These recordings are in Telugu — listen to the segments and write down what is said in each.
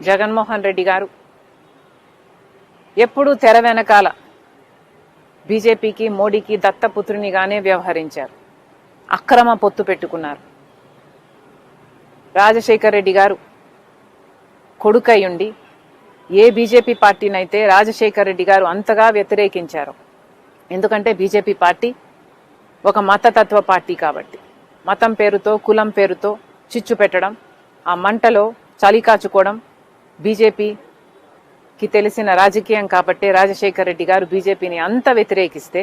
జగన్మోహన్ రెడ్డి గారు ఎప్పుడు తెర వెనకాల బీజేపీకి మోడీకి దత్తపుత్రునిగానే వ్యవహరించారు. అక్రమ పొత్తు పెట్టుకున్నారు. రాజశేఖర్ రెడ్డి గారు కొడుకయ్యుండి ఏ బీజేపీ పార్టీనైతే రాజశేఖర్ రెడ్డి గారు అంతగా వ్యతిరేకించారు. ఎందుకంటే బీజేపీ పార్టీ ఒక మతతత్వ పార్టీ కాబట్టి మతం పేరుతో కులం పేరుతో చిచ్చు పెట్టడం, ఆ మంటలో చలి కాచుకోవడం బీజేపీకి తెలిసిన రాజకీయం కాబట్టి రాజశేఖర్ రెడ్డి గారు బీజేపీని అంత వ్యతిరేకిస్తే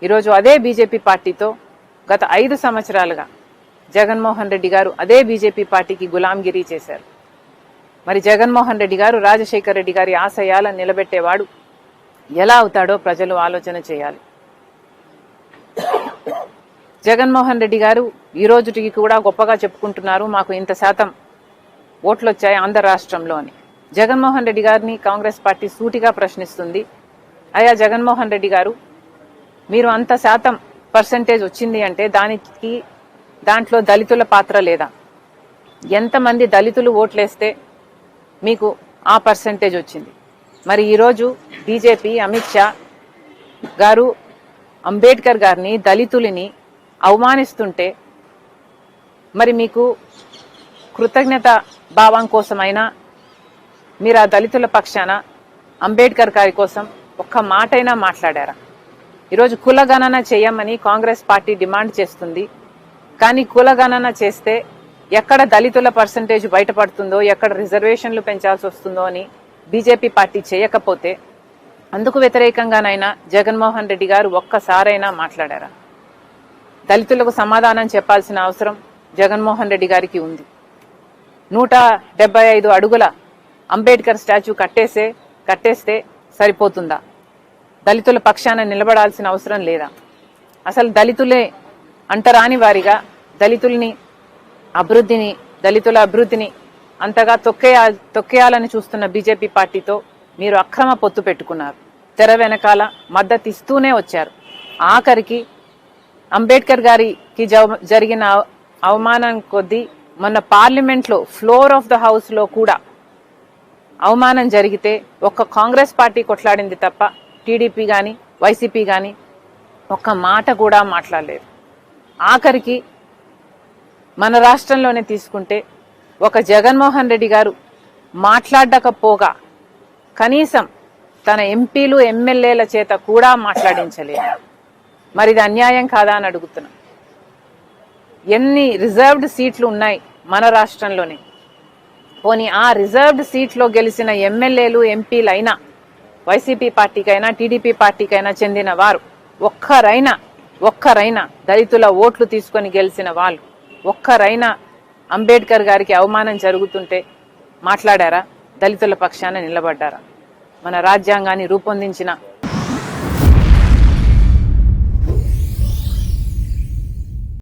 ఈరోజు అదే బీజేపీ పార్టీతో గత 5 సంవత్సరాలుగా జగన్మోహన్ రెడ్డి గారు అదే బీజేపీ పార్టీకి గులాంగిరీ చేశారు. మరి జగన్మోహన్ రెడ్డి గారు రాజశేఖర్ రెడ్డి గారి ఆశయాలను నిలబెట్టేవాడు ఎలా అవుతాడో ప్రజలు ఆలోచన చేయాలి. జగన్మోహన్ రెడ్డి గారు ఈ రోజుకి కూడా గొప్పగా చెప్పుకుంటున్నారు, మాకు ఇంత శాతం ఓట్లు వచ్చాయి ఆంధ్ర రాష్ట్రంలో అని. జగన్మోహన్ రెడ్డి గారిని కాంగ్రెస్ పార్టీ సూటిగా ప్రశ్నిస్తుంది, అయ్యా జగన్మోహన్ రెడ్డి గారు, మీరు అంత శాతం పర్సెంటేజ్ వచ్చింది అంటే దాంట్లో దళితుల పాత్ర లేదా? ఎంతమంది దళితులు ఓట్లేస్తే మీకు ఆ పర్సెంటేజ్ వచ్చింది? మరి ఈరోజు బీజేపీ అమిత్ షా గారు అంబేద్కర్ గారిని దళితులని అవమానిస్తుంటే మరి మీకు కృతజ్ఞత భావం కోసమైనా మీరు ఆ దళితుల పక్షాన అంబేద్కర్ గారి కోసం ఒక్క మాటైనా మాట్లాడారా? ఈరోజు కులగణన చేయమని కాంగ్రెస్ పార్టీ డిమాండ్ చేస్తుంది. కానీ కులగణన చేస్తే ఎక్కడ దళితుల పర్సంటేజ్ బయటపడుతుందో, ఎక్కడ రిజర్వేషన్లు పెంచాల్సి వస్తుందో అని బీజేపీ పార్టీ చేయకపోతే అందుకు వ్యతిరేకంగానైనా జగన్మోహన్ రెడ్డి గారు ఒక్కసారైనా మాట్లాడారా? దళితులకు సమాధానం చెప్పాల్సిన అవసరం జగన్మోహన్ రెడ్డి గారికి ఉంది. 175 అడుగుల అంబేద్కర్ స్టాచ్యూ కట్టేస్తే సరిపోతుందా? దళితుల పక్షాన నిలబడాల్సిన అవసరం లేదా? అసలు దళితులే అంటరాని వారిగా దళితుల అభివృద్ధిని అంతగా తొక్కేయాలని చూస్తున్న బీజేపీ పార్టీతో మీరు అక్రమ పొత్తు పెట్టుకున్నారు. తెర వెనకాల మద్దతు ఇస్తూనే వచ్చారు. ఆఖరికి అంబేద్కర్ గారికి జరిగిన అవమానం కొద్దీ మొన్న పార్లమెంట్లో ఫ్లోర్ ఆఫ్ ద హౌస్ లో కూడా అవమానం జరిగితే ఒక్క కాంగ్రెస్ పార్టీ కొట్లాడింది తప్ప టీడీపీ గాని వైసీపీ గాని ఒక్క మాట కూడా మాట్లాడలేదు. ఆఖరికి మన రాష్ట్రంలోనే తీసుకుంటే ఒక జగన్మోహన్ రెడ్డి గారు మాట్లాడకపోగా కనీసం తన ఎంపీలు ఎమ్మెల్యేల చేత కూడా మాట్లాడించలేదు. మరి ఇది అన్యాయం కాదా అని అడుగుతున్నాం. ఎన్ని రిజర్వ్డ్ సీట్లు ఉన్నాయి మన రాష్ట్రంలోనే, పోనీ ఆ రిజర్వ్డ్ సీట్లో గెలిచిన ఎమ్మెల్యేలు ఎంపీలైనా వైసీపీ పార్టీకైనా టీడీపీ పార్టీకైనా చెందిన వారు ఒక్కరైనా దళితుల ఓట్లు తీసుకొని గెలిచిన వాళ్ళు ఒక్కరైనా అంబేద్కర్ గారికి అవమానం జరుగుతుంటే మాట్లాడారా? దళితుల పక్షాన నిలబడ్డారా? మన రాజ్యాంగాన్ని రూపొందించిన